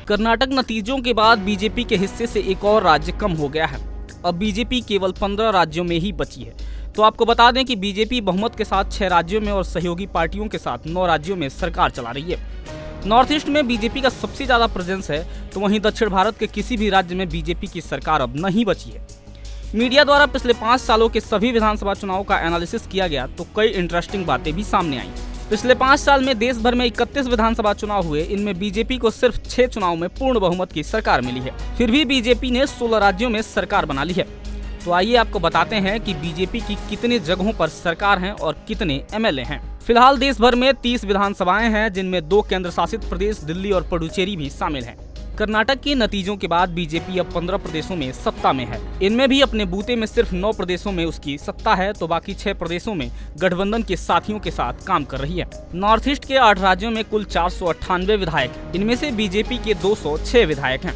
कर्नाटक नतीजों के बाद बीजेपी के हिस्से से एक और राज्य कम हो गया है। अब बीजेपी केवल 15 राज्यों में ही बची है। तो आपको बता दें कि बीजेपी बहुमत के साथ 6 राज्यों में और सहयोगी पार्टियों के साथ 9 राज्यों में सरकार चला रही है। नॉर्थ ईस्ट में बीजेपी का सबसे ज्यादा प्रेजेंस है, तो वहीं दक्षिण भारत के किसी भी राज्य में बीजेपी की सरकार अब नहीं बची है। मीडिया द्वारा पिछले 5 सालों के सभी विधानसभा चुनाव का एनालिसिस किया गया तो कई इंटरेस्टिंग बातें भी सामने आई। पिछले 5 साल में देश भर में 31 विधानसभा चुनाव हुए, इनमें बीजेपी को सिर्फ 6 चुनाव में पूर्ण बहुमत की सरकार मिली है। फिर भी बीजेपी ने 16 राज्यों में सरकार बना ली है। तो आइए आपको बताते हैं कि बीजेपी की कितने जगहों पर सरकार है और कितने एमएलए हैं। फिलहाल देश भर में 30 विधानसभाएं हैं, जिनमें 2 केंद्र शासित प्रदेश दिल्ली और पुडुचेरी भी शामिल हैं। कर्नाटक के नतीजों के बाद बीजेपी अब 15 प्रदेशों में सत्ता में है। इनमें भी अपने बूते में सिर्फ 9 प्रदेशों में उसकी सत्ता है, तो बाकी 6 प्रदेशों में गठबंधन के साथियों के साथ काम कर रही है। नॉर्थ ईस्ट के 8 राज्यों में कुल 498 विधायक हैं। इनमें से बीजेपी के 206 विधायक हैं।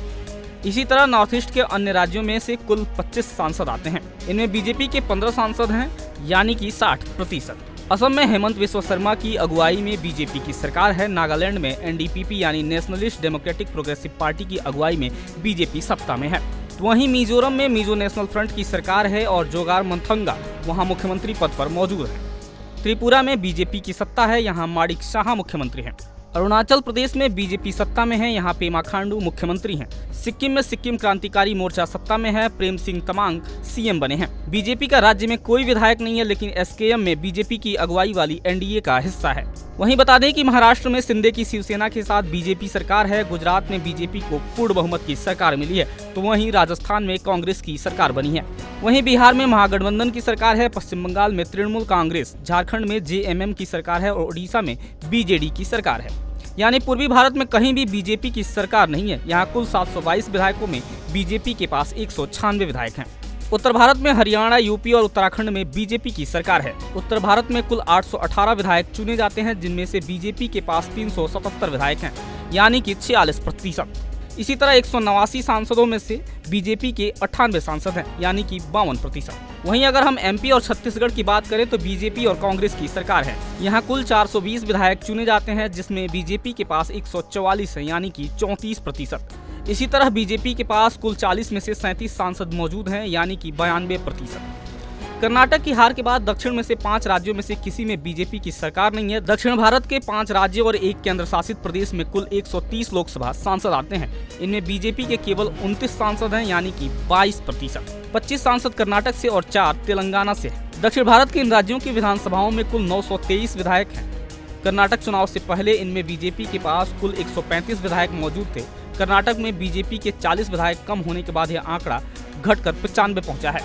इसी तरह नॉर्थ ईस्ट के अन्य राज्यों में से कुल 25 सांसद आते हैं। इनमें बीजेपी के 15 सांसद हैं, यानी कि 60%। असम में हेमंत विश्व शर्मा की अगुवाई में बीजेपी की सरकार है। नागालैंड में एनडीपीपी यानी नेशनलिस्ट डेमोक्रेटिक प्रोग्रेसिव पार्टी की अगुवाई में बीजेपी सत्ता में है। तो वहीं मिजोरम में मिजो नेशनल फ्रंट की सरकार है और जोगार मंथंगा वहां मुख्यमंत्री पद पर मौजूद है। त्रिपुरा में बीजेपी की सत्ता है, यहाँ माणिक शाह मुख्यमंत्री हैं। अरुणाचल प्रदेश में बीजेपी सत्ता में है, यहाँ पेमा खांडू मुख्यमंत्री हैं। सिक्किम में सिक्किम क्रांतिकारी मोर्चा सत्ता में है, प्रेम सिंह तमांग सीएम बने हैं। बीजेपी का राज्य में कोई विधायक नहीं है, लेकिन एसकेएम में बीजेपी की अगुवाई वाली एनडीए का हिस्सा है। वहीं बता दें कि महाराष्ट्र में शिंदे की शिवसेना के साथ बीजेपी सरकार है। गुजरात में बीजेपी को पूर्ण बहुमत की सरकार मिली है, तो वहीं राजस्थान में कांग्रेस की सरकार बनी है। वहीं बिहार में महागठबंधन की सरकार है। पश्चिम बंगाल में तृणमूल कांग्रेस, झारखंड में जेएमएम की सरकार है और ओडिशा में बीजेडी की सरकार है। यानी पूर्वी भारत में कहीं भी बीजेपी की सरकार नहीं है। यहाँ कुल 722 विधायकों में बीजेपी के पास 196 विधायक हैं। उत्तर भारत में हरियाणा, यूपी और उत्तराखंड में बीजेपी की सरकार है। उत्तर भारत में कुल 818 विधायक चुने जाते हैं, जिनमें से बीजेपी के पास 377 विधायक हैं, यानी कि 46%। इसी तरह 189 सांसदों में से बीजेपी के 98 सांसद हैं, यानी कि 52%। वहीं अगर हम एमपी और छत्तीसगढ़ की बात करें तो बीजेपी और कांग्रेस की सरकार है। यहाँ कुल 420 विधायक चुने जाते हैं, जिसमें बीजेपी के पास 144 है, यानी कि 34%। इसी तरह बीजेपी के पास कुल 40 में से 37 सांसद मौजूद हैं, यानी कि 92%। कर्नाटक की हार के बाद दक्षिण में से 5 राज्यों में से किसी में बीजेपी की सरकार नहीं है। दक्षिण भारत के 5 राज्यों और 1 केंद्र शासित प्रदेश में कुल 130 लोकसभा सांसद आते हैं। इनमें बीजेपी के केवल 29 सांसद हैं, यानी कि 22%। 25 सांसद कर्नाटक से और 4 तेलंगाना से हैं। दक्षिण भारत के इन राज्यों की विधानसभाओं में कुल 923 विधायक हैं। कर्नाटक चुनाव से पहले इनमें बीजेपी के पास कुल 135 विधायक मौजूद थे। कर्नाटक में बीजेपी के 40 विधायक कम होने के बाद यह आंकड़ा घटकर 95 पहुंचा है।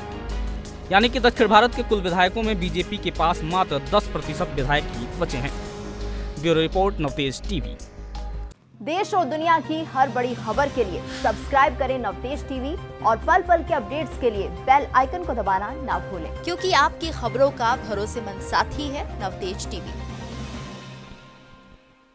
यानी कि दक्षिण भारत के कुल विधायकों में बीजेपी के पास मात्र 10% विधायक ही बचे हैं। Bureau report, Navtej TV. देश और दुनिया की हर बड़ी खबर के लिए सब्सक्राइब करें नवतेज टीवी और पल पल के अपडेट्स के लिए बेल आइकन को दबाना ना भूलें, क्योंकि आपकी खबरों का भरोसेमंद साथी है नवतेज टीवी।